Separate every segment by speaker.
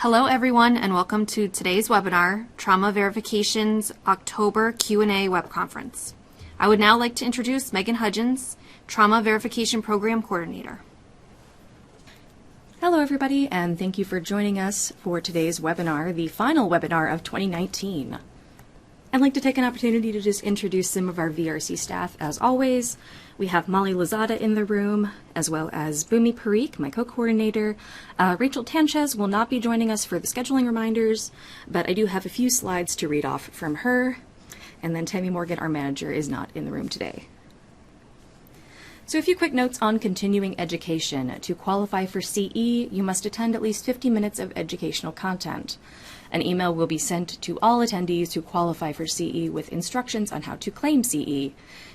Speaker 1: Hello everyone and welcome to today's webinar, Trauma Verification's October Q&A web conference. I would now like to introduce Megan Hudgens, Trauma Verification Program Coordinator.
Speaker 2: Hello everybody and thank you for joining us for today's webinar, the final webinar of 2019. I'd like to take an opportunity to just introduce some of our VRC staff. As always, we have Molly Lozada in the room, as well as Bumi Parikh, my co-coordinator. Rachel Tanchez will not be joining us for the scheduling reminders, but I do have a few slides to read off from her. And then Tammy Morgan, our manager, is not in the room today. So a few quick notes on continuing education. To qualify for CE, you must attend at least 50 minutes of educational content. An email will be sent to all attendees who qualify for CE with instructions on how to claim CE.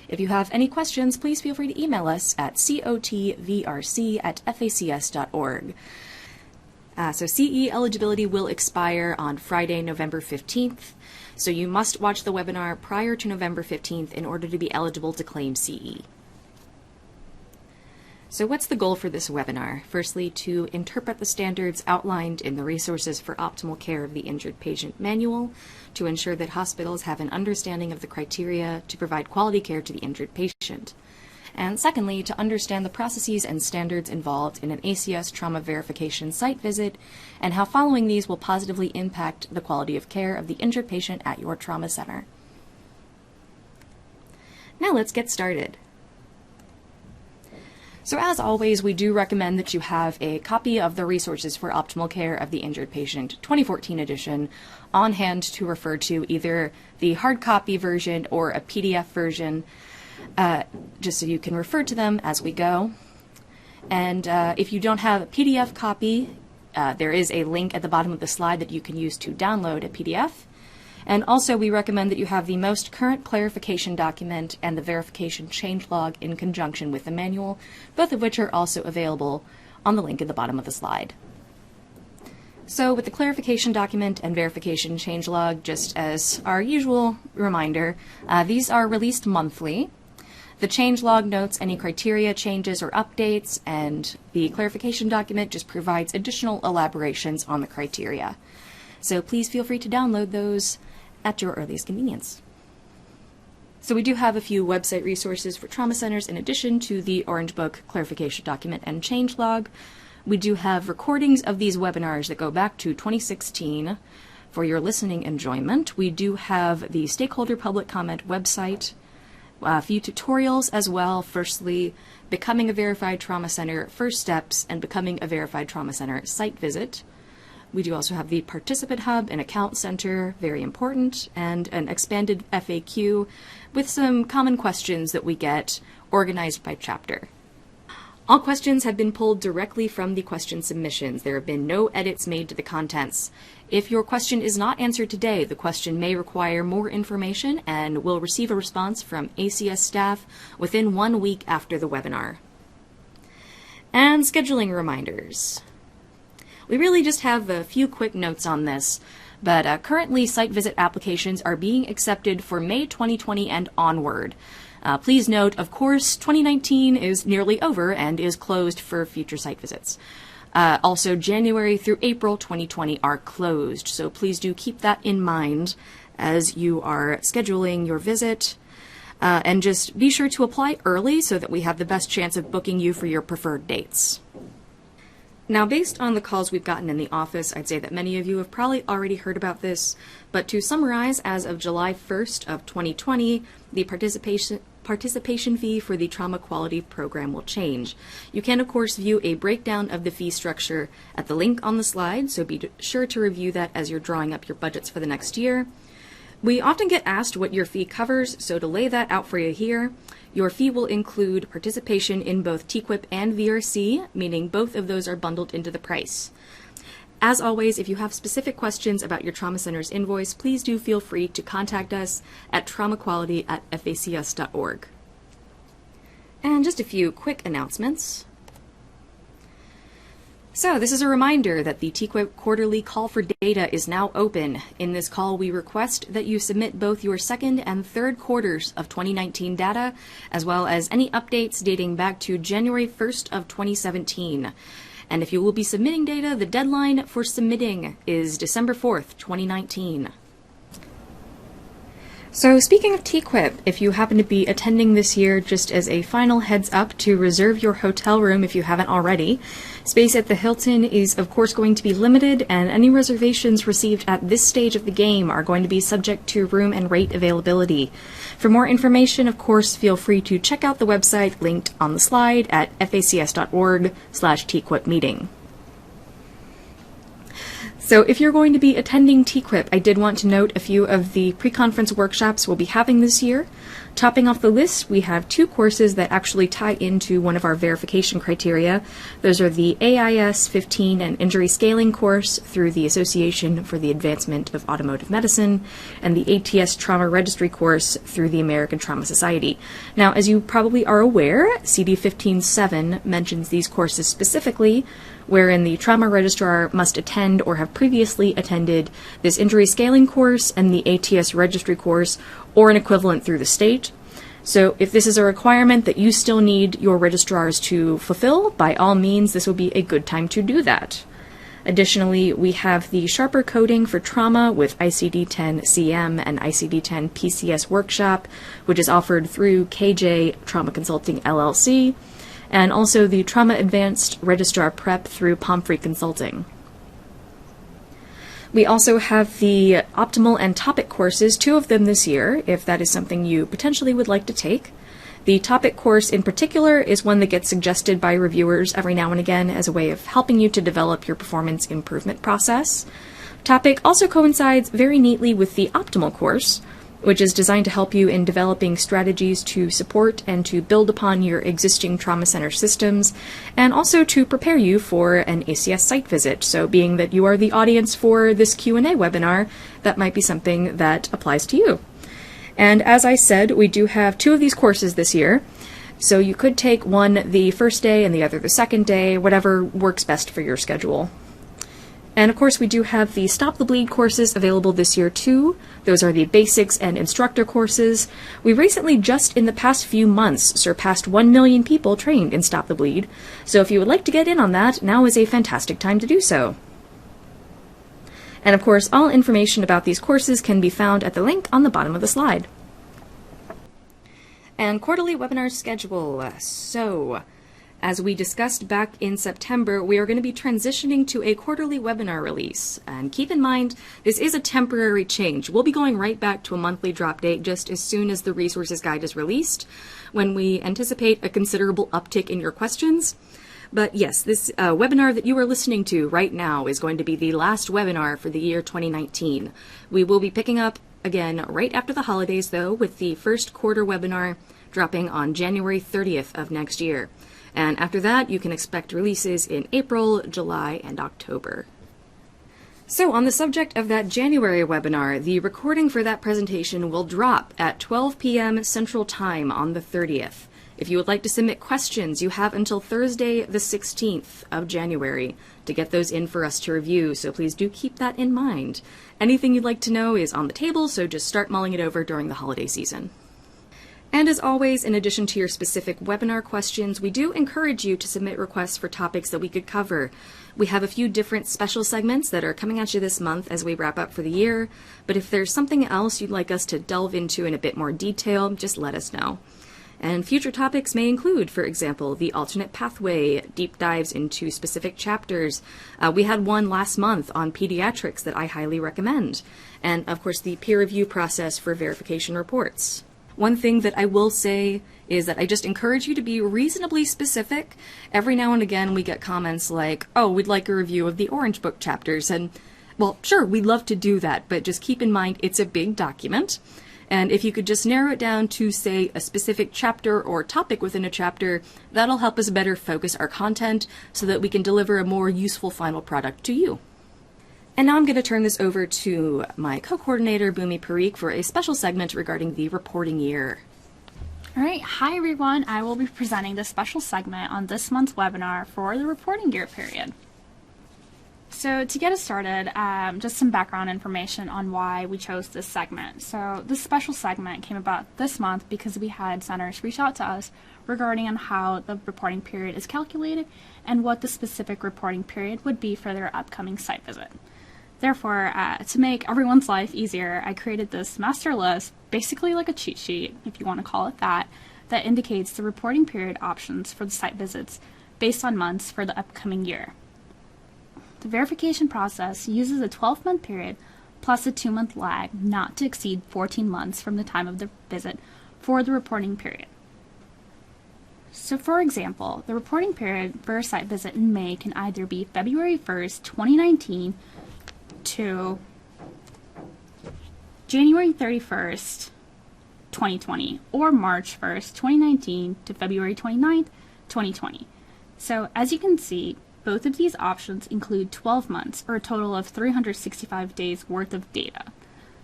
Speaker 2: If you have any questions, please feel free to email us at cotvrc@facs.org. So CE eligibility will expire on Friday, November 15th. So you must watch the webinar prior to November 15th in order to be eligible to claim CE. So what's the goal for this webinar? Firstly, to interpret the standards outlined in the Resources for Optimal Care of the Injured Patient Manual to ensure that hospitals have an understanding of the criteria to provide quality care to the injured patient. And secondly, to understand the processes and standards involved in an ACS Trauma Verification site visit and how following these will positively impact the quality of care of the injured patient at your trauma center. Now let's get started. So as always, we do recommend that you have a copy of the Resources for Optimal Care of the Injured Patient 2014 edition on hand to refer to, either the hard copy version or a PDF version, just so you can refer to them as we go. And if you don't have a PDF copy, there is a link at the bottom of the slide that you can use to download a PDF. And also, we recommend that you have the most current clarification document and the verification changelog in conjunction with the manual, both of which are also available on the link at the bottom of the slide. So with the clarification document and verification changelog, just as our usual reminder, these are released monthly. The changelog notes any criteria changes or updates, and the clarification document just provides additional elaborations on the criteria. So please feel free to download those at your earliest convenience. So we do have a few website resources for trauma centers in addition to the Orange Book clarification document and changelog. We do have recordings of these webinars that go back to 2016 for your listening enjoyment. We do have the stakeholder public comment website, a few tutorials as well. Firstly, becoming a verified trauma center first steps and becoming a verified trauma center site visit. We do also have the Participant Hub, an account center, very important, and an expanded FAQ with some common questions that we get organized by chapter. All questions have been pulled directly from the question submissions. There have been no edits made to the contents. If your question is not answered today, the question may require more information and will receive a response from ACS staff within 1 week after the webinar. And scheduling reminders. We really just have a few quick notes on this, but currently site visit applications are being accepted for May 2020 and onward. Please note, of course, 2019 is nearly over and is closed for future site visits. Also, January through April 2020 are closed, so please do keep that in mind as you are scheduling your visit. And just be sure to apply early so that we have the best chance of booking you for your preferred dates. Now, based on the calls we've gotten in the office, I'd say that many of you have probably already heard about this, but to summarize, as of July 1st of 2020, the participation fee for the Trauma Quality Program will change. You can, of course, view a breakdown of the fee structure at the link on the slide, so be sure to review that as you're drawing up your budgets for the next year. We often get asked what your fee covers, so to lay that out for you here, your fee will include participation in both TQIP and VRC, meaning both of those are bundled into the price. As always, if you have specific questions about your trauma center's invoice, please do feel free to contact us at traumaquality@facs.org. And just a few quick announcements. So this is a reminder that the TQIP quarterly call for data is now open. In this call, we request that you submit both your second and third quarters of 2019 data, as well as any updates dating back to January 1st of 2017. And if you will be submitting data, the deadline for submitting is December 4th, 2019. So speaking of TQIP, if you happen to be attending this year, just as a final heads up to reserve your hotel room if you haven't already, space at the Hilton is of course going to be limited, and any reservations received at this stage of the game are going to be subject to room and rate availability. For more information, of course, feel free to check out the website linked on the slide at facs.org/TQIP meeting. So if you're going to be attending TQIP, I did want to note a few of the pre-conference workshops we'll be having this year. Topping off the list, we have 2 courses that actually tie into one of our verification criteria. Those are the AIS 15 and Injury Scaling course through the Association for the Advancement of Automotive Medicine, and the ATS Trauma Registry course through the American Trauma Society. Now, as you probably are aware, CD 15.7 mentions these courses specifically, wherein the trauma registrar must attend or have previously attended this injury scaling course and the ATS registry course, or an equivalent through the state. So if this is a requirement that you still need your registrars to fulfill, by all means, this will be a good time to do that. Additionally, we have the Sharper Coding for Trauma with ICD-10-CM and ICD-10-PCS workshop, which is offered through KJ Trauma Consulting LLC, and also the Trauma Advanced Registrar Prep through Pomfrey Consulting. We also have the Optimal and Topic courses, 2 of them this year, if that is something you potentially would like to take. The Topic course in particular is one that gets suggested by reviewers every now and again as a way of helping you to develop your performance improvement process. Topic also coincides very neatly with the Optimal course, which is designed to help you in developing strategies to support and to build upon your existing trauma center systems, and also to prepare you for an ACS site visit. So being that you are the audience for this Q&A webinar, that might be something that applies to you. And as I said, we do have 2 of these courses this year, so you could take one the first day and the other the second day, whatever works best for your schedule. And of course, we do have the Stop the Bleed courses available this year too. Those are the basics and instructor courses. We recently, just in the past few months, surpassed 1 million people trained in Stop the Bleed. So if you would like to get in on that, now is a fantastic time to do so. And of course, all information about these courses can be found at the link on the bottom of the slide. And quarterly webinar schedule. So, as we discussed back in September, we are going to be transitioning to a quarterly webinar release. And keep in mind, this is a temporary change. We'll be going right back to a monthly drop date just as soon as the resources guide is released, when we anticipate a considerable uptick in your questions. But yes, this webinar that you are listening to right now is going to be the last webinar for the year 2019. We will be picking up again right after the holidays, though, with the first quarter webinar dropping on January 30th of next year. And after that, you can expect releases in April, July, and October. So on the subject of that January webinar, the recording for that presentation will drop at 12 p.m. Central Time on the 30th. If you would like to submit questions, you have until Thursday, the 16th of January to get those in for us to review, so please do keep that in mind. Anything you'd like to know is on the table, so just start mulling it over during the holiday season. And as always, in addition to your specific webinar questions, we do encourage you to submit requests for topics that we could cover. We have a few different special segments that are coming at you this month as we wrap up for the year, but if there's something else you'd like us to delve into in a bit more detail, just let us know. And future topics may include, for example, the alternate pathway, deep dives into specific chapters. We had one last month on pediatrics that I highly recommend. And of course, the peer review process for verification reports. One thing that I will say is that I just encourage you to be reasonably specific. Every now and again we get comments like, oh, we'd like a review of the Orange Book chapters. And, well, sure, we'd love to do that, but just keep in mind it's a big document. And if you could just narrow it down to, say, a specific chapter or topic within a chapter, that'll help us better focus our content so that we can deliver a more useful final product to you. And now I'm going to turn this over to my co-coordinator, Bhumi Parikh, for a special segment regarding the reporting year.
Speaker 3: All right. Hi, everyone. I will be presenting this special segment on this month's webinar for the reporting year period. So to get us started, just some background information on why we chose this segment. So this special segment came about this month because we had centers reach out to us regarding on how the reporting period is calculated and what the specific reporting period would be for their upcoming site visit. Therefore, to make everyone's life easier, I created this master list, basically like a cheat sheet, if you want to call it that indicates the reporting period options for the site visits based on months for the upcoming year. The verification process uses a 12-month period plus a 2-month lag not to exceed 14 months from the time of the visit for the reporting period. So for example, the reporting period for a site visit in May can either be February 1st, 2019 to January 31st, 2020, or March 1st, 2019 to February 29th, 2020. So as you can see, both of these options include 12 months, or a total of 365 days worth of data.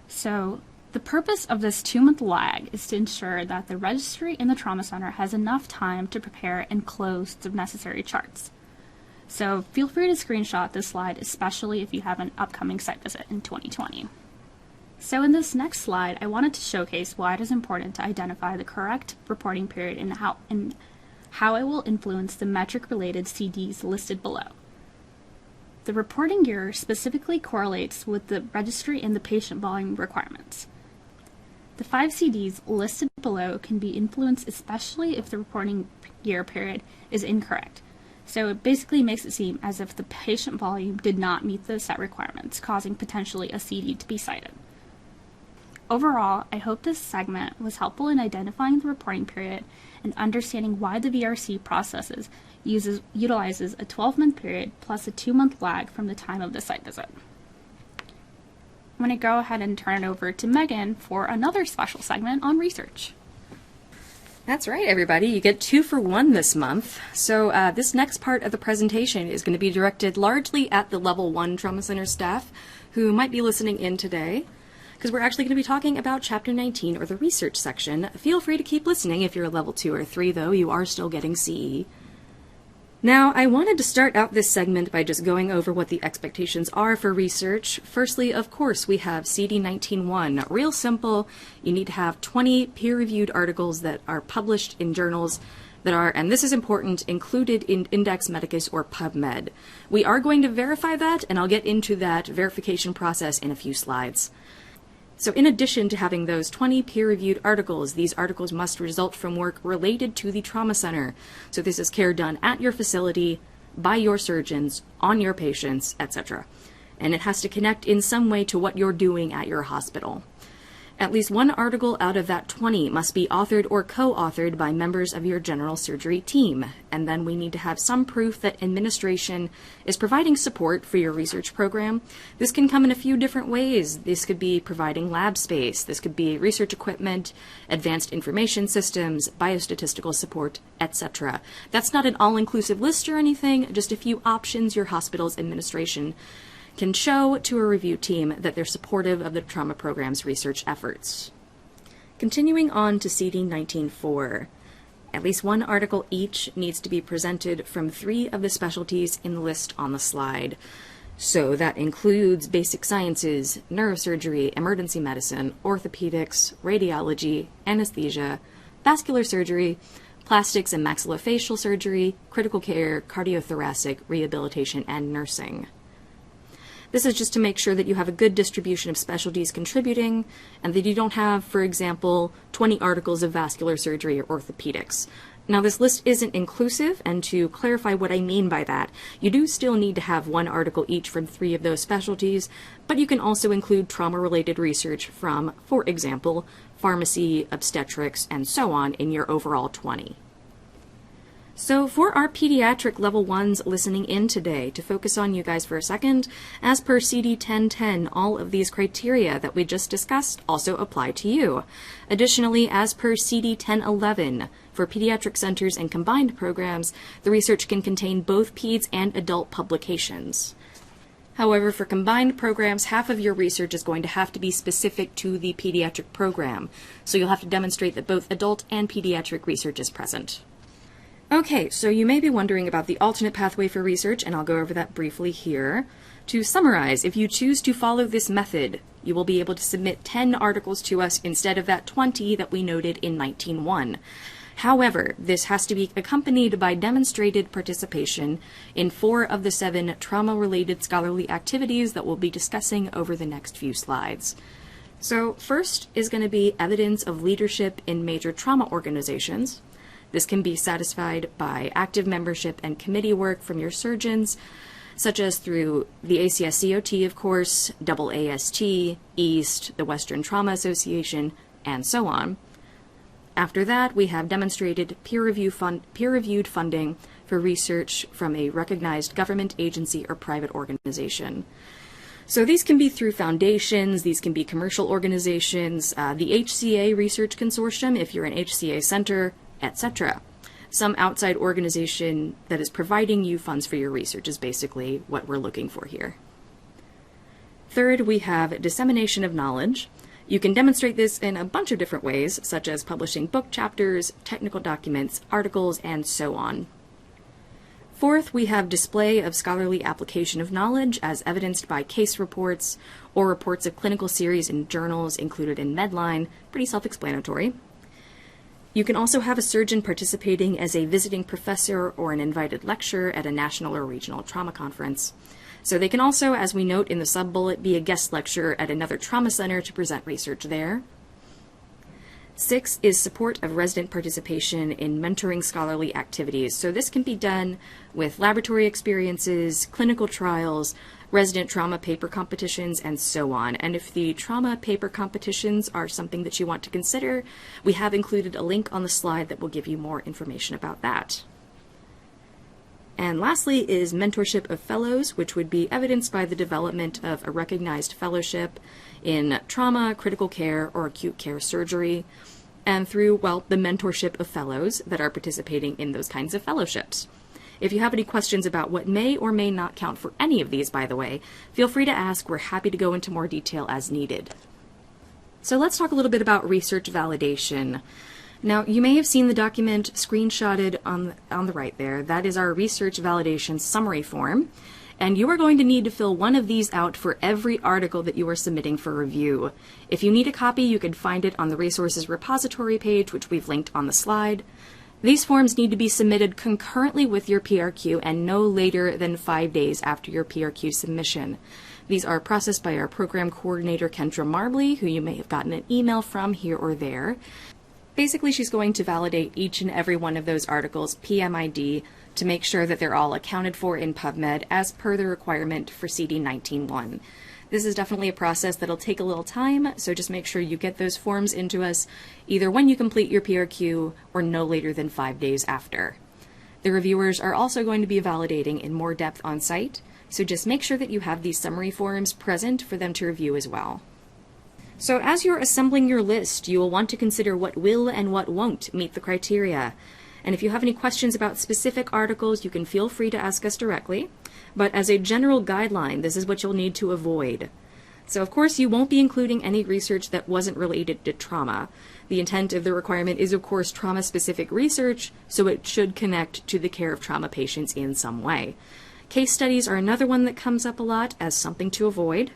Speaker 3: So the purpose of this 2-month lag is to ensure that the registry in the trauma center has enough time to prepare and close the necessary charts. So feel free to screenshot this slide, especially if you have an upcoming site visit in 2020. So in this next slide, I wanted to showcase why it is important to identify the correct reporting period and how it will influence the metric-related CDs listed below. The reporting year specifically correlates with the registry and the patient volume requirements. The 5 CDs listed below can be influenced especially if the reporting year period is incorrect. So it basically makes it seem as if the patient volume did not meet the set requirements, causing potentially a CD to be cited. Overall, I hope this segment was helpful in identifying the reporting period and understanding why the VRC processes utilizes a 12-month period plus a 2-month lag from the time of the site visit. I'm going to go ahead and turn it over to Megan for another special segment on research.
Speaker 2: That's right, everybody. You get 2 for 1 this month. So this next part of the presentation is going to be directed largely at the Level 1 Trauma Center staff who might be listening in today, because we're actually going to be talking about Chapter 19, or the research section. Feel free to keep listening if you're a Level 2 or 3, though. You are still getting CE. Now, I wanted to start out this segment by just going over what the expectations are for research. Firstly, of course, we have CD 19.1. Real simple. You need to have 20 peer-reviewed articles that are published in journals that are, and this is important, included in Index Medicus or PubMed. We are going to verify that, and I'll get into that verification process in a few slides. So in addition to having those 20 peer-reviewed articles, these articles must result from work related to the trauma center. So this is care done at your facility, by your surgeons, on your patients, etc. And it has to connect in some way to what you're doing at your hospital. At least 1 article out of that 20 must be authored or co-authored by members of your general surgery team. And then we need to have some proof that administration is providing support for your research program. This can come in a few different ways. This could be providing lab space. This could be research equipment, advanced information systems, biostatistical support, etc. That's not an all-inclusive list or anything, just a few options your hospital's administration can show to a review team that they're supportive of the trauma program's research efforts. Continuing on to CD 19.4. At least 1 article each needs to be presented from 3 of the specialties in the list on the slide. So that includes basic sciences, neurosurgery, emergency medicine, orthopedics, radiology, anesthesia, vascular surgery, plastics and maxillofacial surgery, critical care, cardiothoracic, rehabilitation, and nursing. This is just to make sure that you have a good distribution of specialties contributing, and that you don't have, for example, 20 articles of vascular surgery or orthopedics. Now, this list isn't inclusive, and to clarify what I mean by that, you do still need to have 1 article each from 3 of those specialties, but you can also include trauma-related research from, for example, pharmacy, obstetrics, and so on in your overall 20. So for our pediatric level 1s listening in today, to focus on you guys for a second, as per CD 1010, all of these criteria that we just discussed also apply to you. Additionally, as per CD 1011, for pediatric centers and combined programs, the research can contain both peds and adult publications. However, for combined programs, half of your research is going to have to be specific to the pediatric program, so you'll have to demonstrate that both adult and pediatric research is present. Okay, so you may be wondering about the alternate pathway for research, and I'll go over that briefly here. To summarize, if you choose to follow this method, you will be able to submit 10 articles to us instead of that 20 that we noted in 19.1. However, this has to be accompanied by demonstrated participation in 4 of the 7 trauma-related scholarly activities that we'll be discussing over the next few slides. So first is going to be evidence of leadership in major trauma organizations. This can be satisfied by active membership and committee work from your surgeons, such as through the ACS COT, of course, AAST, EAST, the Western Trauma Association, and so on. After that, we have demonstrated peer-reviewed funding for research from a recognized government agency or private organization. So these can be through foundations, these can be commercial organizations, the HCA Research Consortium, if you're an HCA center, etc. Some outside organization that is providing you funds for your research is basically what we're looking for here. Third, we have dissemination of knowledge. You can demonstrate this in a bunch of different ways, such as publishing book chapters, technical documents, articles, and so on. Fourth, we have display of scholarly application of knowledge as evidenced by case reports or reports of clinical series in journals included in Medline, pretty self-explanatory. You can also have a surgeon participating as a visiting professor or an invited lecturer at a national or regional trauma conference. So they can also, as we note in the sub-bullet, be a guest lecturer at another trauma center to present research there. 6 is support of resident participation in mentoring scholarly activities. So this can be done with laboratory experiences, clinical trials, resident trauma paper competitions, and so on. And if the trauma paper competitions are something that you want to consider, we have included a link on the slide that will give you more information about that. And lastly is mentorship of fellows, which would be evidenced by the development of a recognized fellowship in trauma, critical care, or acute care surgery, and through, well, the mentorship of fellows that are participating in those kinds of fellowships. If you have any questions about what may or may not count for any of these, by the way, feel free to ask. We're happy to go into more detail as needed. So let's talk a little bit about research validation. Now, you may have seen the document screenshotted on the right there. That is our research validation summary form. And you are going to need to fill one of these out for every article that you are submitting for review. If you need a copy, you can find it on the resources repository page, which we've linked on the slide. These forms need to be submitted concurrently with your PRQ and no later than 5 days after your PRQ submission. These are processed by our program coordinator, Kendra Marbley, who you may have gotten an email from here or there. Basically, she's going to validate each and every one of those articles' PMID to make sure that they're all accounted for in PubMed as per the requirement for CD 19.1. This is definitely a process that'll take a little time, so just make sure you get those forms into us either when you complete your PRQ or no later than 5 days after. The reviewers are also going to be validating in more depth on site, so just make sure that you have these summary forms present for them to review as well. So as you're assembling your list, you will want to consider what will and what won't meet the criteria. And if you have any questions about specific articles, you can feel free to ask us directly. But as a general guideline, this is what you'll need to avoid. So of course, you won't be including any research that wasn't related to trauma. The intent of the requirement is, of course, trauma-specific research, so it should connect to the care of trauma patients in some way. Case studies are another one that comes up a lot as something to avoid.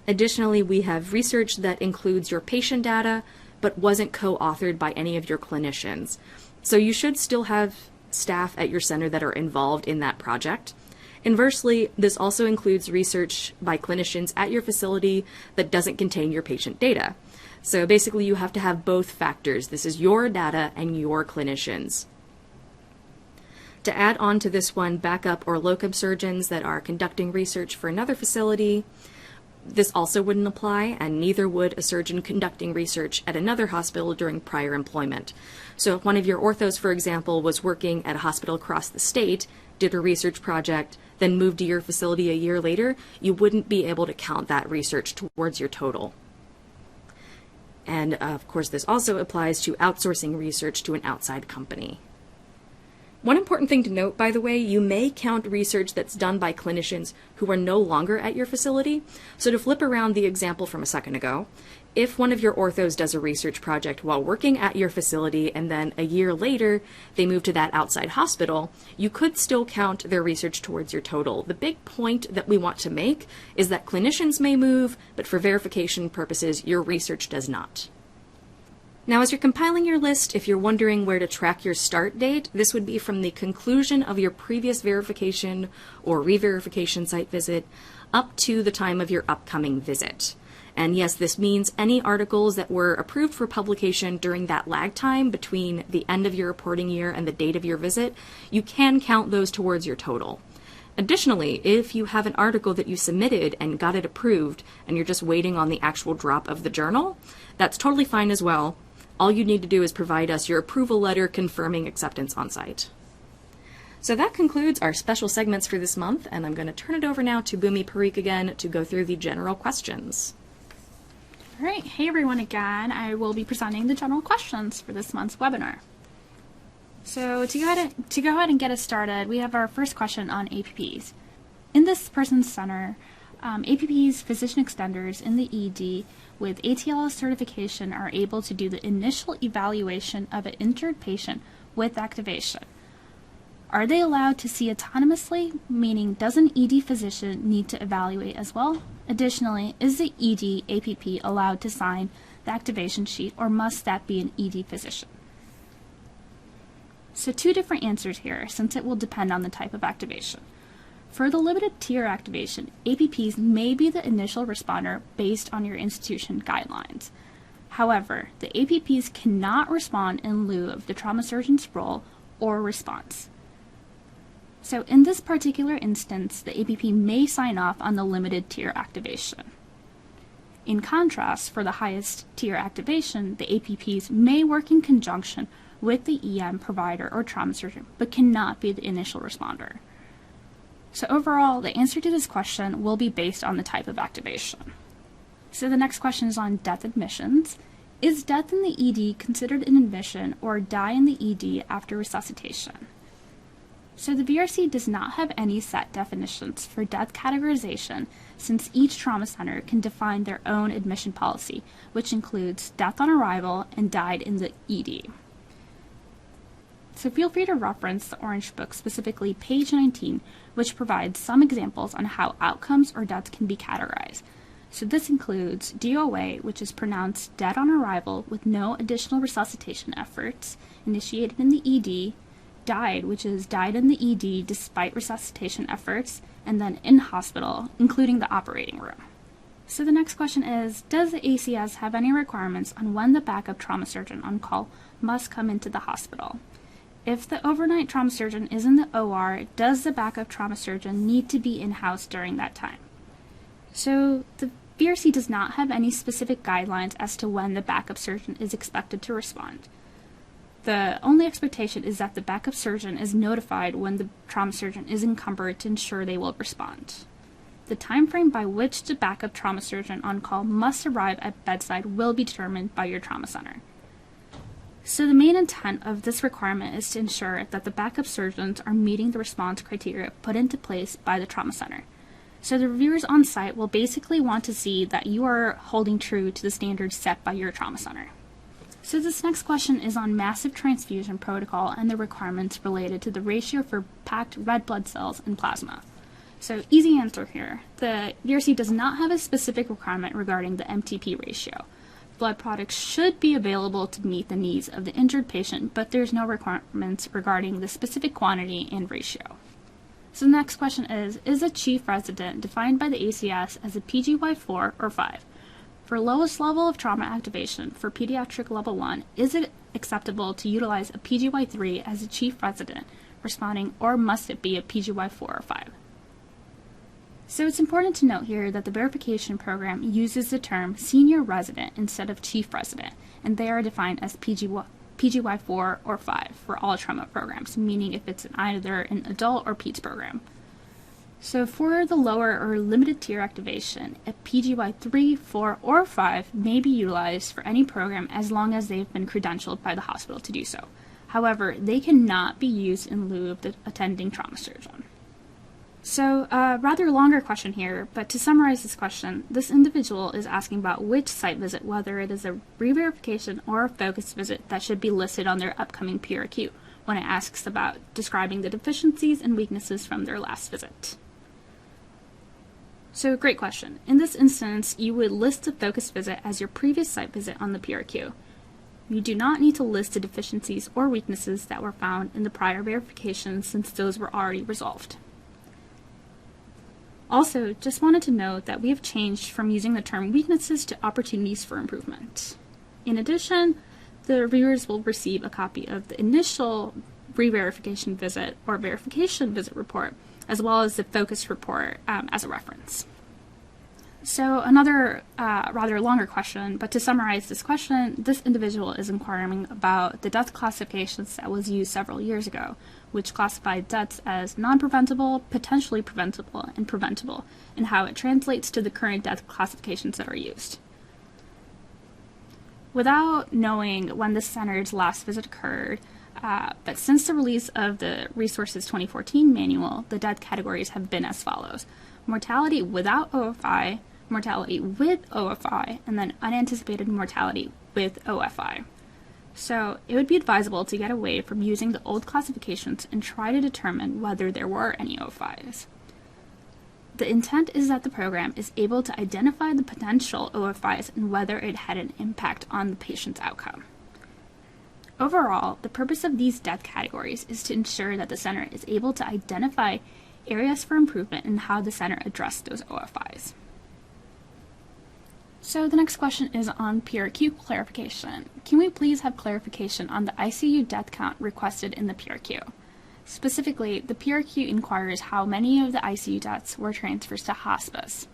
Speaker 2: Additionally, we have research that includes your patient data, but wasn't co-authored by any of your clinicians. So you should still have staff at your center that are involved in that project. Inversely, this also includes research by clinicians at your facility that doesn't contain your patient data. So basically, you have to have both factors. This is your data and your clinicians. To add on to this one, backup or locum surgeons that are conducting research for another facility, this also wouldn't apply, and neither would a surgeon conducting research at another hospital during prior employment. So if one of your orthos, for example, was working at a hospital across the state, did a research project, then moved to your facility a year later, you wouldn't be able to count that research towards your total. And of course, this also applies to outsourcing research to an outside company. One important thing to note, by the way, you may count research that's done by clinicians who are no longer at your facility. So to flip around the example from a second ago, if one of your orthos does a research project while working at your facility and then a year later they move to that outside hospital, you could still count their research towards your total. The big point that we want to make is that clinicians may move, but for verification purposes, your research does not. Now, as you're compiling your list, if you're wondering where to track your start date, this would be from the conclusion of your previous verification or re-verification site visit up to the time of your upcoming visit. And yes, this means any articles that were approved for publication during that lag time between the end of your reporting year and the date of your visit, you can count those towards your total. Additionally, if you have an article that you submitted and got it approved and you're just waiting on the actual drop of the journal, that's totally fine as well. All you need to do is provide us your approval letter confirming acceptance on site. So that concludes our special segments for this month, and I'm going to turn it over now to Bhumi Parikh again to go through the general questions.
Speaker 3: All right, hey everyone again. I will be presenting the general questions for this month's webinar. So to go ahead and get us started, we have our first question on APPs. In this person's center, APPs, physician extenders in the ED with ATLS certification are able to do the initial evaluation of an injured patient with activation. Are they allowed to see autonomously, meaning does an ED physician need to evaluate as well? Additionally, is the ED APP allowed to sign the activation sheet, or must that be an ED physician? So two different answers here, since it will depend on the type of activation. For the limited tier activation, APPs may be the initial responder based on your institution guidelines. However, the APPs cannot respond in lieu of the trauma surgeon's role or response. So in this particular instance, the APP may sign off on the limited tier activation. In contrast, for the highest tier activation, the APPs may work in conjunction with the EM provider or trauma surgeon, but cannot be the initial responder. So overall, the answer to this question will be based on the type of activation. So the next question is on death admissions. Is death in the ED considered an admission or die in the ED after resuscitation? So the VRC does not have any set definitions for death categorization, since each trauma center can define their own admission policy, which includes death on arrival and died in the ED. So feel free to reference the Orange Book, specifically page 19, which provides some examples on how outcomes or deaths can be categorized. So this includes DOA, which is pronounced dead on arrival with no additional resuscitation efforts, initiated in the ED, died, which is died in the ED despite resuscitation efforts, and then in hospital, including the operating room. So the next question is, does the ACS have any requirements on when the backup trauma surgeon on call must come into the hospital? If the overnight trauma surgeon is in the OR, does the backup trauma surgeon need to be in-house during that time? So the VRC does not have any specific guidelines as to when the backup surgeon is expected to respond. The only expectation is that the backup surgeon is notified when the trauma surgeon is encumbered to ensure they will respond. The time frame by which the backup trauma surgeon on call must arrive at bedside will be determined by your trauma center. So the main intent of this requirement is to ensure that the backup surgeons are meeting the response criteria put into place by the trauma center. So the reviewers on site will basically want to see that you are holding true to the standards set by your trauma center. So this next question is on massive transfusion protocol and the requirements related to the ratio for packed red blood cells and plasma. So easy answer here. The VRC does not have a specific requirement regarding the MTP ratio. Blood products should be available to meet the needs of the injured patient, but there's no requirements regarding the specific quantity and ratio. So the next question is a chief resident defined by the ACS as a PGY4 or 5? For lowest level of trauma activation for pediatric level 1, is it acceptable to utilize a PGY3 as a chief resident responding, or must it be a PGY4 or 5? So it's important to note here that the verification program uses the term senior resident instead of chief resident, and they are defined as PGY4 or 5 for all trauma programs, meaning if it's either an adult or peds program. So for the lower or limited tier activation, a PGY3, 4, or 5 may be utilized for any program as long as they've been credentialed by the hospital to do so. However, they cannot be used in lieu of the attending trauma surgeon. So, a rather longer question here, but to summarize this question, this individual is asking about which site visit, whether it is a re-verification or a focus visit, that should be listed on their upcoming PRQ when it asks about describing the deficiencies and weaknesses from their last visit. So, great question. In this instance, you would list the focus visit as your previous site visit on the PRQ. You do not need to list the deficiencies or weaknesses that were found in the prior verification, since those were already resolved. Also, just wanted to note that we have changed from using the term weaknesses to opportunities for improvement. In addition, the reviewers will receive a copy of the initial re-verification visit or verification visit report, as well as the focus report as a reference. So another rather longer question, but to summarize this question, this individual is inquiring about the death classifications that was used several years ago, which classified deaths as non-preventable, potentially preventable, and preventable, and how it translates to the current death classifications that are used. Without knowing when the center's last visit occurred, but since the release of the Resources 2014 manual, the death categories have been as follows: mortality without OFI, mortality with OFI, and then unanticipated mortality with OFI. So it would be advisable to get away from using the old classifications and try to determine whether there were any OFIs. The intent is that the program is able to identify the potential OFIs and whether it had an impact on the patient's outcome. Overall, the purpose of these death categories is to ensure that the center is able to identify areas for improvement and how the center addressed those OFIs. So the next question is on PRQ clarification. Can we please have clarification on the ICU death count requested in the PRQ? Specifically, the PRQ inquires how many of the ICU deaths were transfers to hospice.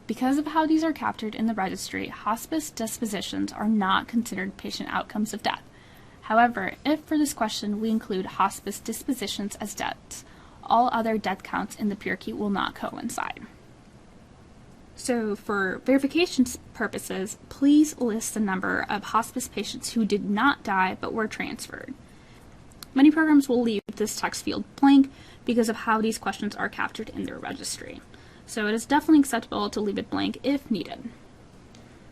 Speaker 3: Because of how these are captured in the registry, hospice dispositions are not considered patient outcomes of death. However, if for this question we include hospice dispositions as deaths, all other death counts in the PRQ will not coincide. So for verification purposes, please list the number of hospice patients who did not die but were transferred. Many programs will leave this text field blank because of how these questions are captured in their registry. So it is definitely acceptable to leave it blank if needed.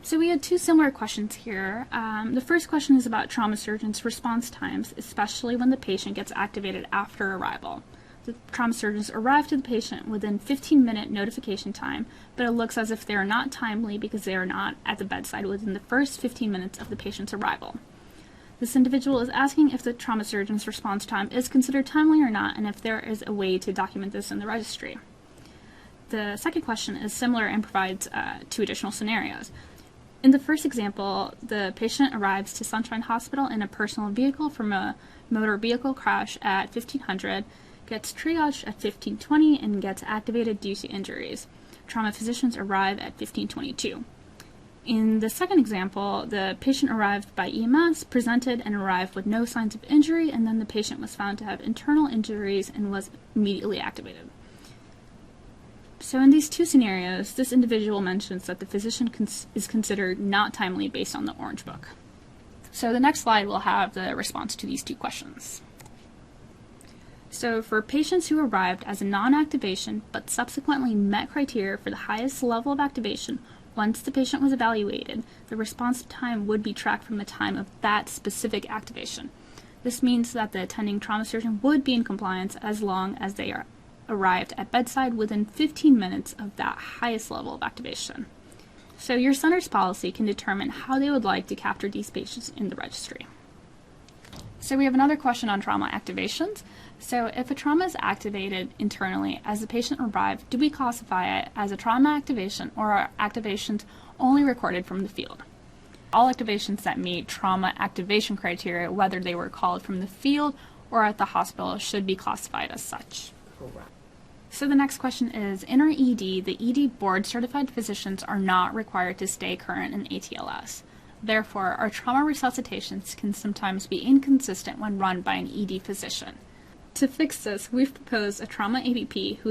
Speaker 3: So we had two similar questions here. The first question is about trauma surgeons' response times, especially when the patient gets activated after arrival. The trauma surgeons arrive to the patient within 15-minute notification time, but it looks as if they are not timely because they are not at the bedside within the first 15 minutes of the patient's arrival. This individual is asking if the trauma surgeon's response time is considered timely or not, and if there is a way to document this in the registry. The second question is similar and provides two additional scenarios. In the first example, the patient arrives to Sunshine Hospital in a personal vehicle from a motor vehicle crash at 1500, gets triaged at 1520, and gets activated due to injuries. Trauma physicians arrive at 1522. In the second example, the patient arrived by EMS, presented and arrived with no signs of injury, and then the patient was found to have internal injuries and was immediately activated. So in these two scenarios, this individual mentions that the physician is considered not timely based on the Orange Book. So the next slide will have the response to these two questions. So for patients who arrived as a non-activation but subsequently met criteria for the highest level of activation, once the patient was evaluated, the response time would be tracked from the time of that specific activation. This means that the attending trauma surgeon would be in compliance as long as they are arrived at bedside within 15 minutes of that highest level of activation. So your center's policy can determine how they would like to capture these patients in the registry. So we have another question on trauma activations. So if a trauma is activated internally as the patient arrived, do we classify it as a trauma activation, or are activations only recorded from the field? All activations that meet trauma activation criteria, whether they were called from the field or at the hospital, should be classified as such.
Speaker 4: Correct.
Speaker 3: So the next question is, in our ED, the ED board-certified physicians are not required to stay current in ATLS. Therefore, our trauma resuscitations can sometimes be inconsistent when run by an ED physician. To fix this, we've proposed a trauma APP who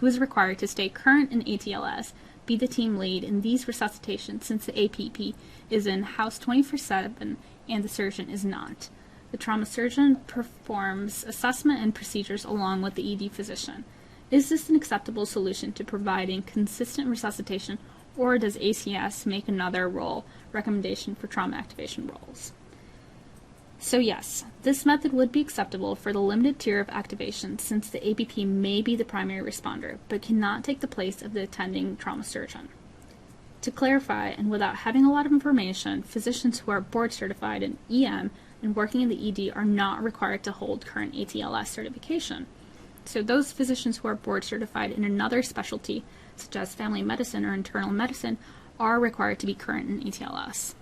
Speaker 3: is required to stay current in ATLS, be the team lead in these resuscitations, since the APP is in-house 24/7 and the surgeon is not. The trauma surgeon performs assessment and procedures along with the ED physician. Is this an acceptable solution to providing consistent resuscitation, or does ACS make another role recommendation for trauma activation roles? So yes, this method would be acceptable for the limited tier of activation since the APP may be the primary responder, but cannot take the place of the attending trauma surgeon. To clarify, and without having a lot of information, physicians who are board certified in EM and working in the ED are not required to hold current ATLS certification. So those physicians who are board certified in another specialty, such as family medicine or internal medicine, are required to be current in ATLS.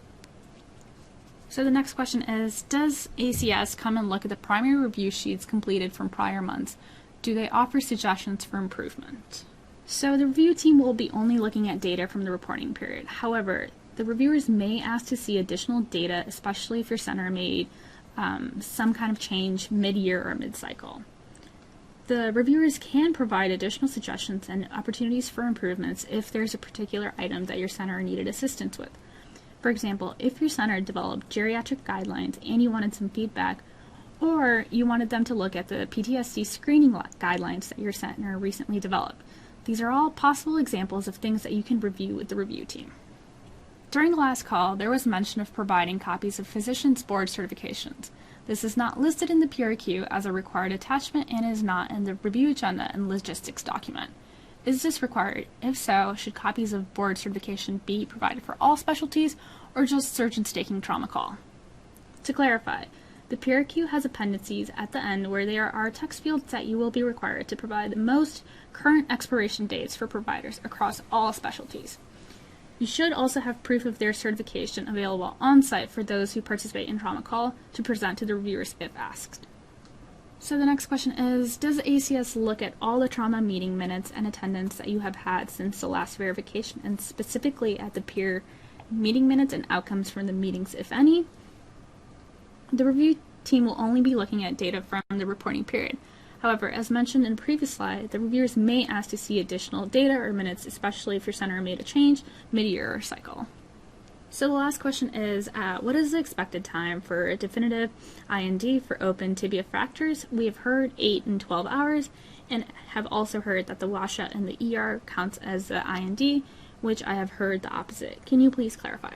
Speaker 3: So the next question is, does ACS come and look at the primary review sheets completed from prior months? Do they offer suggestions for improvement? So the review team will be only looking at data from the reporting period. However, the reviewers may ask to see additional data, especially if your center made some kind of change mid-year or mid-cycle. The reviewers can provide additional suggestions and opportunities for improvements if there's a particular item that your center needed assistance with. For example, if your center developed geriatric guidelines and you wanted some feedback, or you wanted them to look at the PTSD screening guidelines that your center recently developed. These are all possible examples of things that you can review with the review team. During the last call, there was mention of providing copies of physicians' board certifications. This is not listed in the PRQ as a required attachment and is not in the review agenda and logistics document. Is this required? If so, should copies of board certification be provided for all specialties or just surgeons taking trauma call? To clarify, the PRQ has appendices at the end where there are text fields that you will be required to provide the most current expiration dates for providers across all specialties. You should also have proof of their certification available on-site for those who participate in trauma call to present to the reviewers if asked. So the next question is, does ACS look at all the trauma meeting minutes and attendance that you have had since the last verification, and specifically at the peer meeting minutes and outcomes from the meetings, if any? The review team will only be looking at data from the reporting period. However, as mentioned in the previous slide, the reviewers may ask to see additional data or minutes, especially if your center made a change mid-year or cycle. So the last question is, what is the expected time for a definitive IND for open tibia fractures? We have heard 8 and 12 hours, and have also heard that the washout in the ER counts as the IND, which I have heard the opposite. Can you please clarify?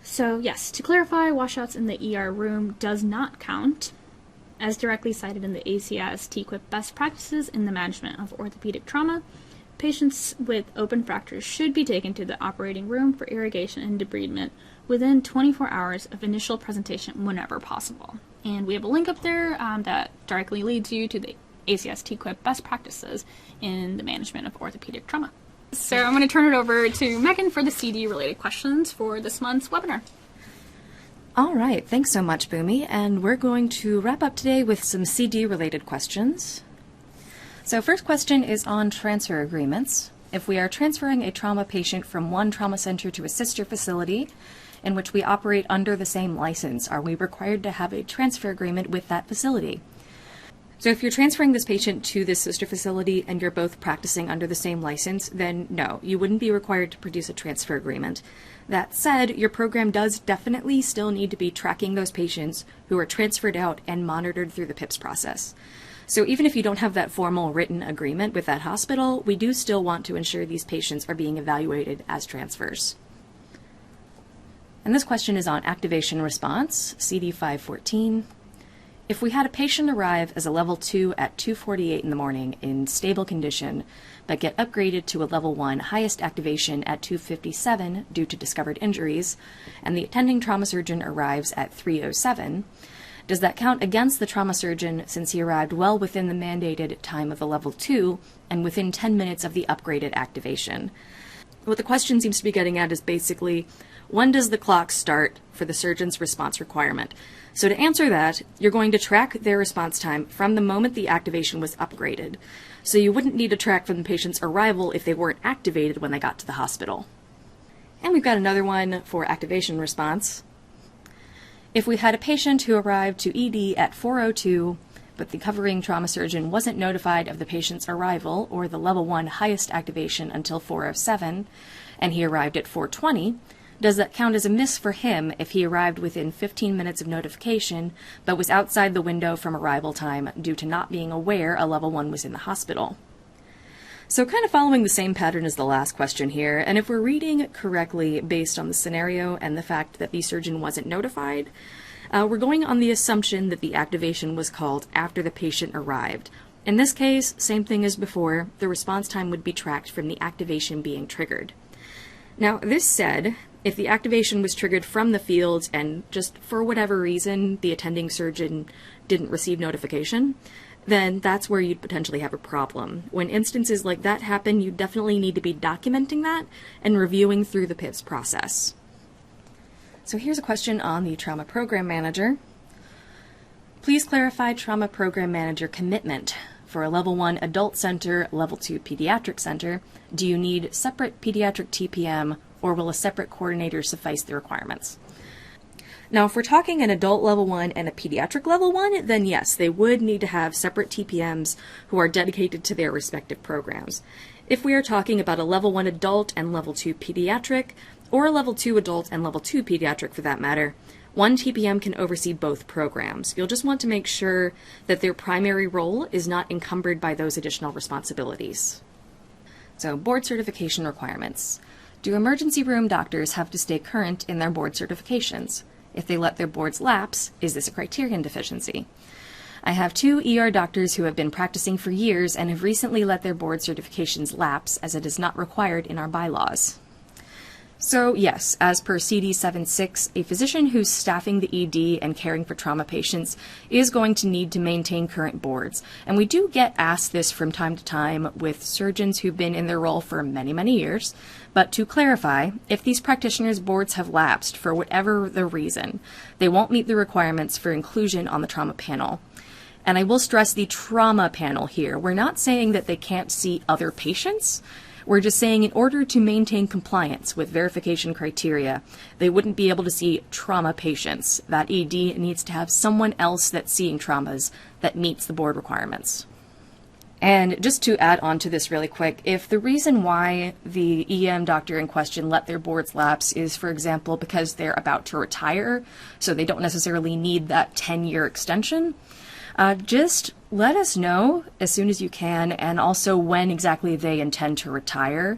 Speaker 3: So yes, to clarify, washouts in the ER room does not count, as directly cited in the ACS TQIP best practices in the management of orthopedic trauma. Patients with open fractures should be taken to the operating room for irrigation and debridement within 24 hours of initial presentation whenever possible. And we have a link up there that directly leads you to the ACS TQIP best practices in the management of orthopedic trauma. So I'm going to turn it over to Megan for the CD-related questions for this month's webinar.
Speaker 2: All right, thanks so much, Boomy, and we're going to wrap up today with some CD-related questions. So first question is on transfer agreements. If we are transferring a trauma patient from one trauma center to a sister facility in which we operate under the same license, are we required to have a transfer agreement with that facility? So if you're transferring this patient to this sister facility and you're both practicing under the same license, then no, you wouldn't be required to produce a transfer agreement. That said, your program does definitely still need to be tracking those patients who are transferred out and monitored through the PIPS process. So even if you don't have that formal written agreement with that hospital, we do still want to ensure these patients are being evaluated as transfers. And this question is on activation response, CD 514. If we had a patient arrive as a level 2 at 2:48 in the morning in stable condition, but get upgraded to a level 1 highest activation at 2:57 due to discovered injuries, and the attending trauma surgeon arrives at 3:07, does that count against the trauma surgeon since he arrived well within the mandated time of the level 2 and within 10 minutes of the upgraded activation? What the question seems to be getting at is basically, when does the clock start for the surgeon's response requirement? So to answer that, you're going to track their response time from the moment the activation was upgraded. So you wouldn't need to track from the patient's arrival if they weren't activated when they got to the hospital. And we've got another one for activation response. If we had a patient who arrived to ED at 4:02, but the covering trauma surgeon wasn't notified of the patient's arrival or the level 1 highest activation until 4:07, and he arrived at 4:20, Does that count as a miss for him if he arrived within 15 minutes of notification, but was outside the window from arrival time due to not being aware a level 1 was in the hospital? So kind of following the same pattern as the last question here, and if we're reading correctly based on the scenario and the fact that the surgeon wasn't notified, we're going on the assumption that the activation was called after the patient arrived. In this case, same thing as before, the response time would be tracked from the activation being triggered. Now, this said, if the activation was triggered from the field and just for whatever reason the attending surgeon didn't receive notification, then that's where you'd potentially have a problem. When instances like that happen, you definitely need to be documenting that and reviewing through the PIVS process. So here's a question on the Trauma Program Manager. Please clarify Trauma Program Manager commitment. For a Level 1 Adult Center, Level 2 Pediatric Center, do you need separate pediatric TPM, or will a separate coordinator suffice the requirements? Now, if we're talking an adult level 1 and a pediatric level 1, then yes, they would need to have separate TPMs who are dedicated to their respective programs. If we are talking about a level 1 adult and level 2 pediatric, or a level 2 adult and level 2 pediatric for that matter, one TPM can oversee both programs. You'll just want to make sure that their primary role is not encumbered by those additional responsibilities. So, board certification requirements. Do emergency room doctors have to stay current in their board certifications? If they let their boards lapse, is this a criterion deficiency? I have 2 ER doctors who have been practicing for years and have recently let their board certifications lapse as it is not required in our bylaws. So yes, as per CD 7.6, a physician who's staffing the ED and caring for trauma patients is going to need to maintain current boards. And we do get asked this from time to time with surgeons who've been in their role for many, many years. But to clarify, if these practitioners' boards have lapsed for whatever the reason, they won't meet the requirements for inclusion on the trauma panel. And I will stress the trauma panel here. We're not saying that they can't see other patients. We're just saying in order to maintain compliance with verification criteria, they wouldn't be able to see trauma patients. That ED needs to have someone else that's seeing traumas that meets the board requirements. And just to add on to this really quick, if the reason why the EM doctor in question let their boards lapse is, for example, because they're about to retire, so they don't necessarily need that 10-year extension, just let us know as soon as you can, and also when exactly they intend to retire.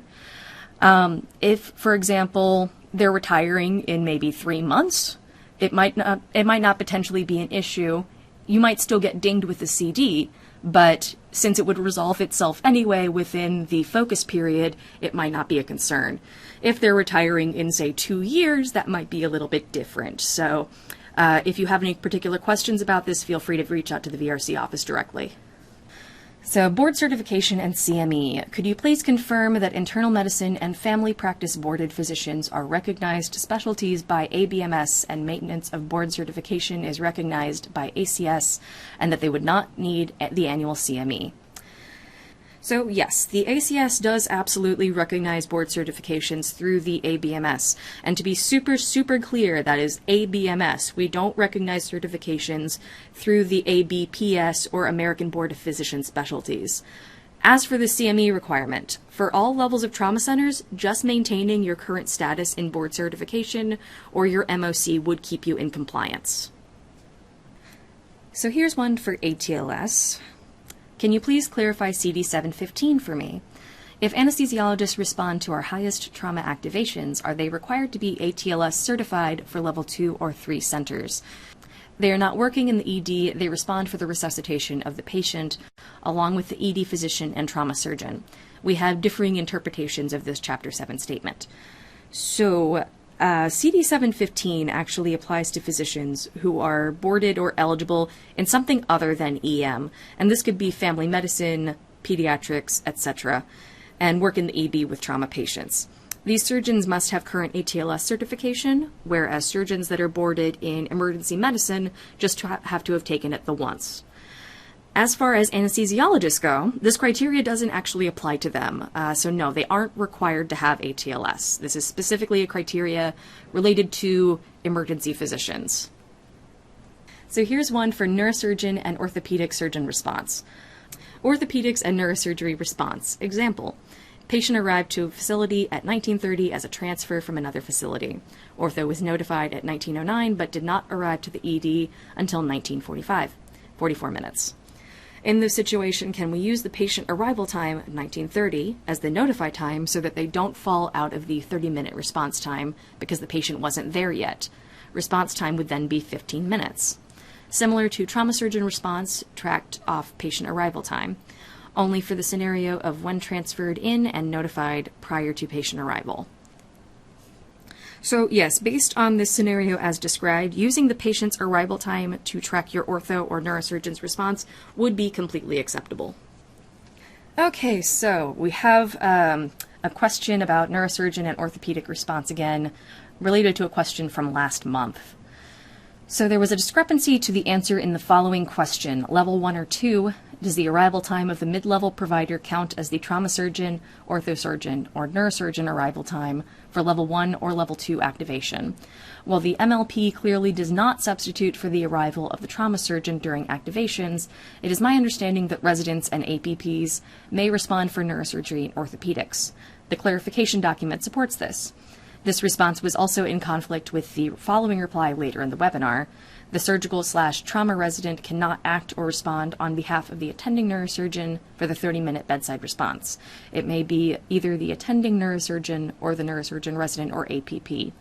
Speaker 2: If, for example, they're retiring in maybe 3 months, it might not potentially be an issue. You might still get dinged with the CD, but since it would resolve itself anyway within the focus period, it might not be a concern. If they're retiring in, say, 2 years, that might be a little bit different. So if you have any particular questions about this, feel free to reach out to the VRC office directly. So, board certification and CME. Could you please confirm that internal medicine and family practice boarded physicians are recognized specialties by ABMS and maintenance of board certification is recognized by ACS and that they would not need the annual CME? So yes, the ACS does absolutely recognize board certifications through the ABMS. And to be super, super clear, that is ABMS. We don't recognize certifications through the ABPS or American Board of Physician Specialties. As for the CME requirement, for all levels of trauma centers, just maintaining your current status in board certification or your MOC would keep you in compliance. So here's one for ATLS. Can you please clarify CD 715 for me? If anesthesiologists respond to our highest trauma activations, are they required to be ATLS certified for level 2 or 3 centers? They are not working in the ED, they respond for the resuscitation of the patient, along with the ED physician and trauma surgeon. We have differing interpretations of this Chapter 7 statement. So, CD 715 actually applies to physicians who are boarded or eligible in something other than EM, and this could be family medicine, pediatrics, etc., and work in the ED with trauma patients. These surgeons must have current ATLS certification, whereas surgeons that are boarded in emergency medicine just have to have taken it the once. As far as anesthesiologists go, this criteria doesn't actually apply to them. So no, they aren't required to have ATLS. This is specifically a criteria related to emergency physicians. So here's one for neurosurgeon and orthopedic surgeon response. Orthopedics and neurosurgery response. Example. Patient arrived to a facility at 1930 as a transfer from another facility. Ortho was notified at 1909 but did not arrive to the ED until 1945, 44 minutes. In this situation, can we use the patient arrival time, 1930, as the notify time so that they don't fall out of the 30-minute response time because the patient wasn't there yet? Response time would then be 15 minutes. Similar to trauma surgeon response, tracked off patient arrival time, only for the scenario of when transferred in and notified prior to patient arrival. So yes, based on this scenario as described, using the patient's arrival time to track your ortho or neurosurgeon's response would be completely acceptable. Okay, so we have a question about neurosurgeon and orthopedic response again, related to a question from last month. So there was a discrepancy to the answer in the following question. Level 1 or 2, does the arrival time of the mid-level provider count as the trauma surgeon, orthosurgeon, or neurosurgeon arrival time for level 1 or level 2 activation? While the MLP clearly does not substitute for the arrival of the trauma surgeon during activations, it is my understanding that residents and APPs may respond for neurosurgery and orthopedics. The clarification document supports this. This response was also in conflict with the following reply later in the webinar. The surgical/trauma resident cannot act or respond on behalf of the attending neurosurgeon for the 30-minute bedside response. It may be either the attending neurosurgeon or the neurosurgeon resident or APP.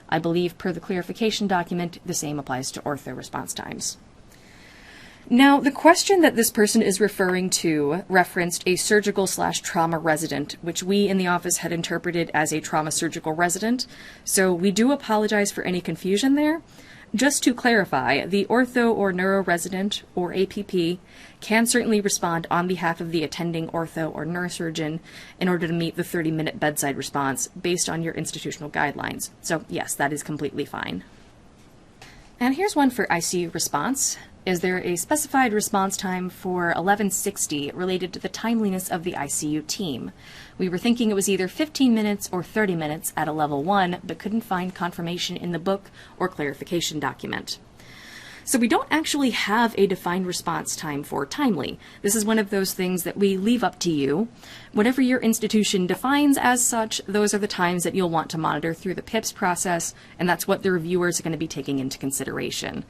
Speaker 2: I believe per the clarification document, the same applies to ortho response times. Now, the question that this person is referring to referenced a surgical/trauma resident, which we in the office had interpreted as a trauma surgical resident, so we do apologize for any confusion there. Just to clarify, the ortho or neuro resident, or APP, can certainly respond on behalf of the attending ortho or neurosurgeon in order to meet the 30-minute bedside response based on your institutional guidelines. So yes, that is completely fine. And here's one for ICU response. Is there a specified response time for 1160 related to the timeliness of the ICU team? We were thinking it was either 15 minutes or 30 minutes at a level 1, but couldn't find confirmation in the book or clarification document. So we don't actually have a defined response time for timely. This is one of those things that we leave up to you. Whatever your institution defines as such, those are the times that you'll want to monitor through the PIPS process, and that's what the reviewers are going to be taking into consideration.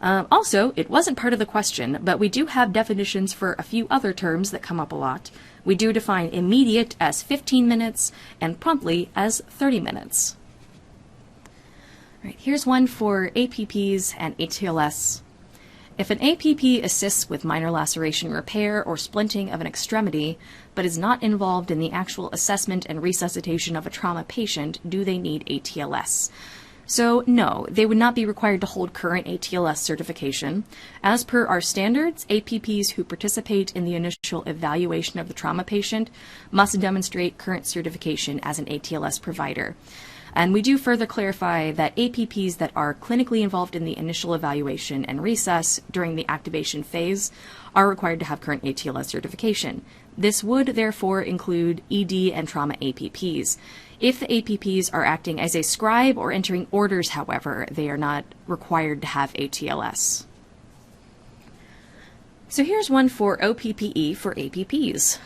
Speaker 2: Also, it wasn't part of the question, but we do have definitions for a few other terms that come up a lot. We do define immediate as 15 minutes and promptly as 30 minutes. All right, here's one for APPs and ATLS. If an APP assists with minor laceration repair or splinting of an extremity, but is not involved in the actual assessment and resuscitation of a trauma patient, do they need ATLS? So no, they would not be required to hold current ATLS certification. As per our standards, APPs who participate in the initial evaluation of the trauma patient must demonstrate current certification as an ATLS provider. And we do further clarify that APPs that are clinically involved in the initial evaluation and resus during the activation phase are required to have current ATLS certification. This would therefore include ED and trauma APPs. If the APPs are acting as a scribe or entering orders, however, they are not required to have ATLS. So here's one for OPPE for APPs.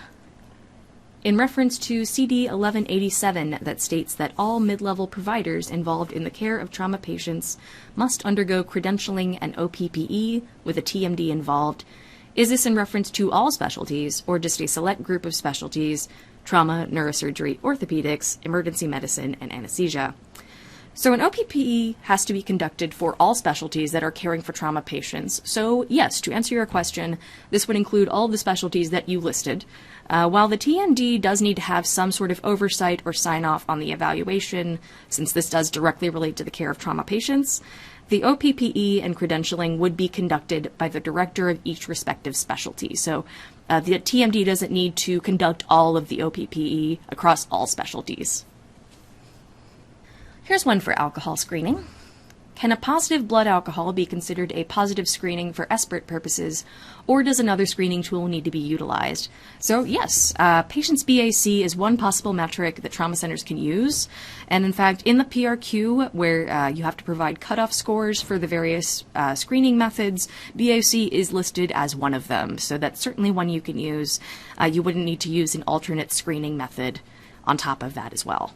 Speaker 2: In reference to CD 1187 that states that all mid-level providers involved in the care of trauma patients must undergo credentialing and OPPE with a TMD involved, is this in reference to all specialties or just a select group of specialties: trauma, neurosurgery, orthopedics, emergency medicine, and anesthesia? So an OPPE has to be conducted for all specialties that are caring for trauma patients. So yes, to answer your question, this would include all the specialties that you listed. While the TMD does need to have some sort of oversight or sign-off on the evaluation, since this does directly relate to the care of trauma patients, the OPPE and credentialing would be conducted by the director of each respective specialty. So the TMD doesn't need to conduct all of the OPPE across all specialties. Here's one for alcohol screening. Can a positive blood alcohol be considered a positive screening for ESPRIT purposes, or does another screening tool need to be utilized? So yes, patient's BAC is one possible metric that trauma centers can use. And in fact, in the PRQ, where you have to provide cutoff scores for the various screening methods, BAC is listed as one of them. So that's certainly one you can use. You wouldn't need to use an alternate screening method. on top of that as well.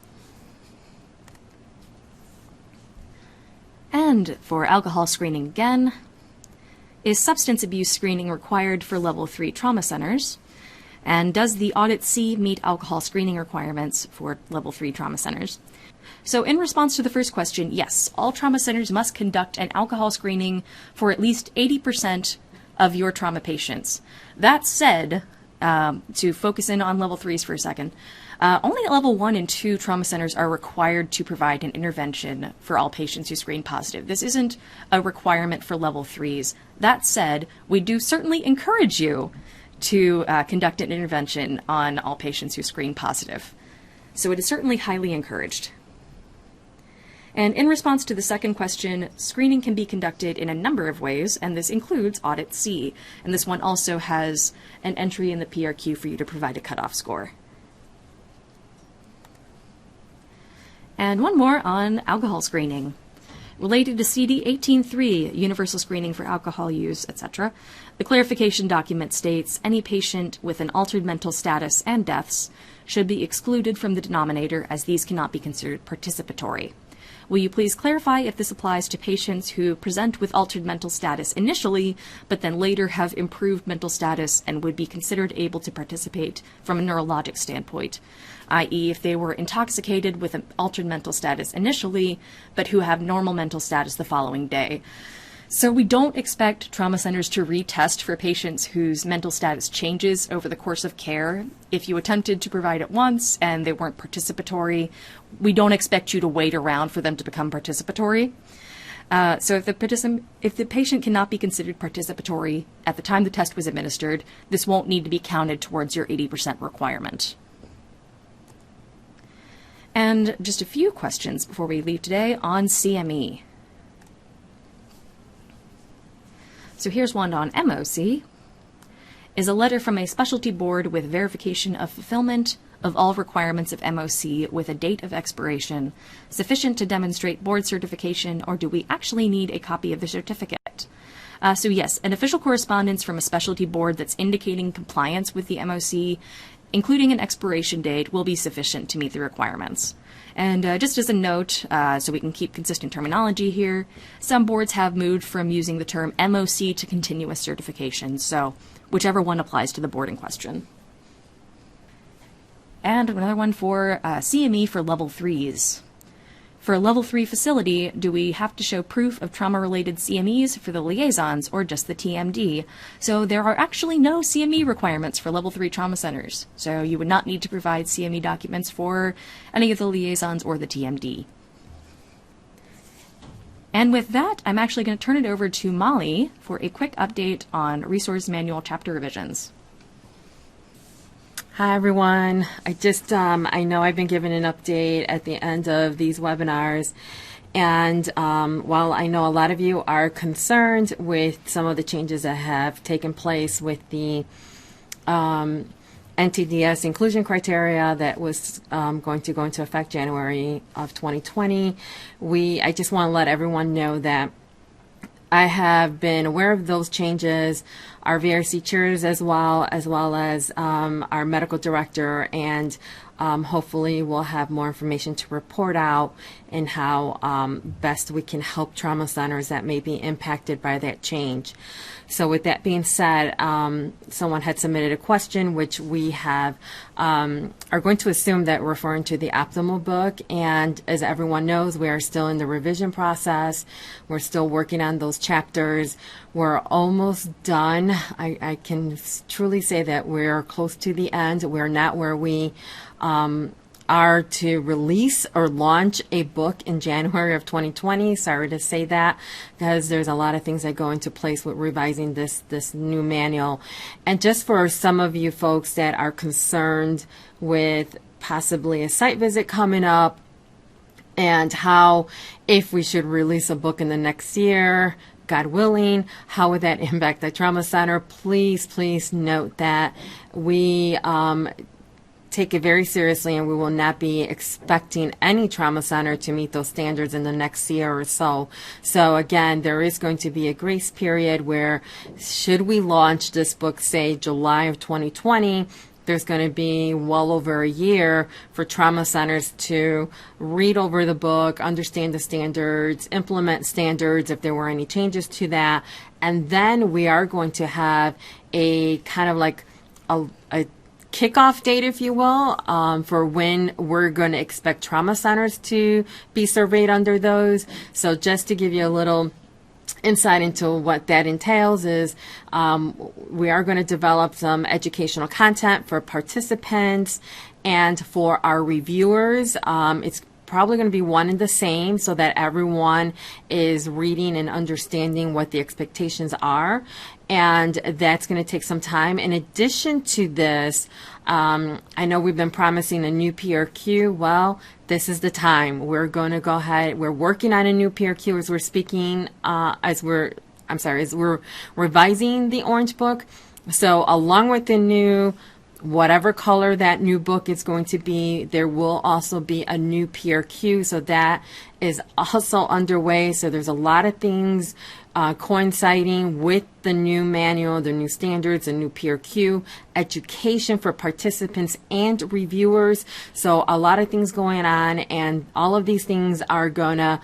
Speaker 2: And for alcohol screening again, is substance abuse screening required for level 3 trauma centers? And does the Audit C meet alcohol screening requirements for level 3 trauma centers? So in response to the first question, yes, all trauma centers must conduct an alcohol screening for at least 80% of your trauma patients. That said, to focus in on level 3s for a second, only level 1 and 2 trauma centers are required to provide an intervention for all patients who screen positive. This isn't a requirement for level 3s. That said, we do certainly encourage you to conduct an intervention on all patients who screen positive. So it is certainly highly encouraged. And in response to the second question, screening can be conducted in a number of ways, and this includes Audit C. And this one also has an entry in the PRQ for you to provide a cutoff score. And one more on alcohol screening. Related to CD 18.3, universal screening for alcohol use, etc., the clarification document states any patient with an altered mental status and deaths should be excluded from the denominator as these cannot be considered participatory. Will you please clarify if this applies to patients who present with altered mental status initially, but then later have improved mental status and would be considered able to participate from a neurologic standpoint, i.e. if they were intoxicated with an altered mental status initially, but who have normal mental status the following day? So we don't expect trauma centers to retest for patients whose mental status changes over the course of care. If you attempted to provide it once and they weren't participatory, we don't expect you to wait around for them to become participatory. So if the patient cannot be considered participatory at the time the test was administered, this won't need to be counted towards your 80% requirement. And just a few questions before we leave today on CME. So here's one on MOC. Is a letter from a specialty board with verification of fulfillment of all requirements of MOC with a date of expiration sufficient to demonstrate board certification, or do we actually need a copy of the certificate? So yes, an official correspondence from a specialty board that's indicating compliance with the MOC, including an expiration date, will be sufficient to meet the requirements. And just as a note, so we can keep consistent terminology here, some boards have moved from using the term MOC to continuous certification, so whichever one applies to the board in question. And another one for CME for level 3s. For a level 3 facility, do we have to show proof of trauma-related CMEs for the liaisons or just the TMD? So there are actually no CME requirements for level 3 trauma centers. So you would not need to provide CME documents for any of the liaisons or the TMD. And with that, I'm actually going to turn it over to Molly for a quick update on resource manual chapter revisions.
Speaker 4: Hi everyone. I know I've been given an update at the end of these webinars, and while I know a lot of you are concerned with some of the changes that have taken place with the NTDS inclusion criteria that was going to go into effect January of 2020, I just want to let everyone know that I have been aware of those changes, our VRC chairs as well as our medical director, and hopefully we'll have more information to report out and how best we can help trauma centers that may be impacted by that change. So with that being said, someone had submitted a question which we have are going to assume that we're referring to the optimal book, and as everyone knows, we are still in the revision process. We're still working on those chapters. We're almost done. I can truly say that we're close to the end. We're not where we are to release or launch a book in January of 2020. Sorry to say that, because there's a lot of things that go into place with revising this new manual. And just for some of you folks that are concerned with possibly a site visit coming up and how, if we should release a book in the next year, God willing, how would that impact the trauma center? Please note that we take it very seriously, and we will not be expecting any trauma center to meet those standards in the next year or so. So again, there is going to be a grace period where, should we launch this book, say July of 2020, there's going to be well over a year for trauma centers to read over the book, understand the standards, implement standards if there were any changes to that. And then we are going to have a kind of like a kickoff date, if you will, for when we're going to expect trauma centers to be surveyed under those. So just to give you a little insight into what that entails is we are going to develop some educational content for participants and for our reviewers. It's probably going to be one and the same so that everyone is reading and understanding what the expectations are. And that's going to take some time. In addition to this, I know we've been promising a new PRQ. Well, this is the time. We're going to go ahead. We're working on a new PRQ as we're speaking, as we're revising the Orange Book. So along with the new, whatever color that new book is going to be, there will also be a new PRQ. So that is also underway. So there's a lot of things coinciding with the new manual, the new standards, the new PRQ, education for participants and reviewers. So a lot of things going on, and all of these things are gonna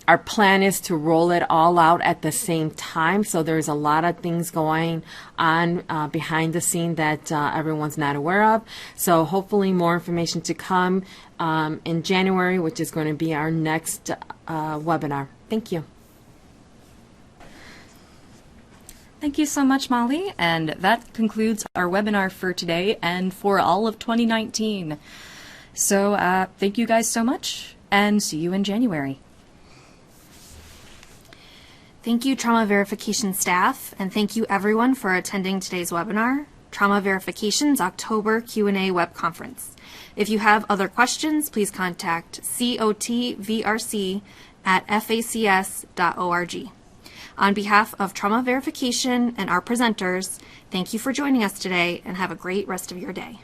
Speaker 4: our plan is to roll it all out at the same time. So there's a lot of things going on behind the scene that everyone's not aware of. So hopefully more information to come in January, which is going to be our next webinar. Thank you.
Speaker 2: Thank you so much, Molly. And that concludes our webinar for today and for all of 2019. So thank you guys so much, and see you in January.
Speaker 1: Thank you, Trauma Verification staff, and thank you everyone for attending today's webinar, Trauma Verification's October Q&A web conference. If you have other questions, please contact cotvrc@facs.org. On behalf of Trauma Verification and our presenters, thank you for joining us today, and have a great rest of your day.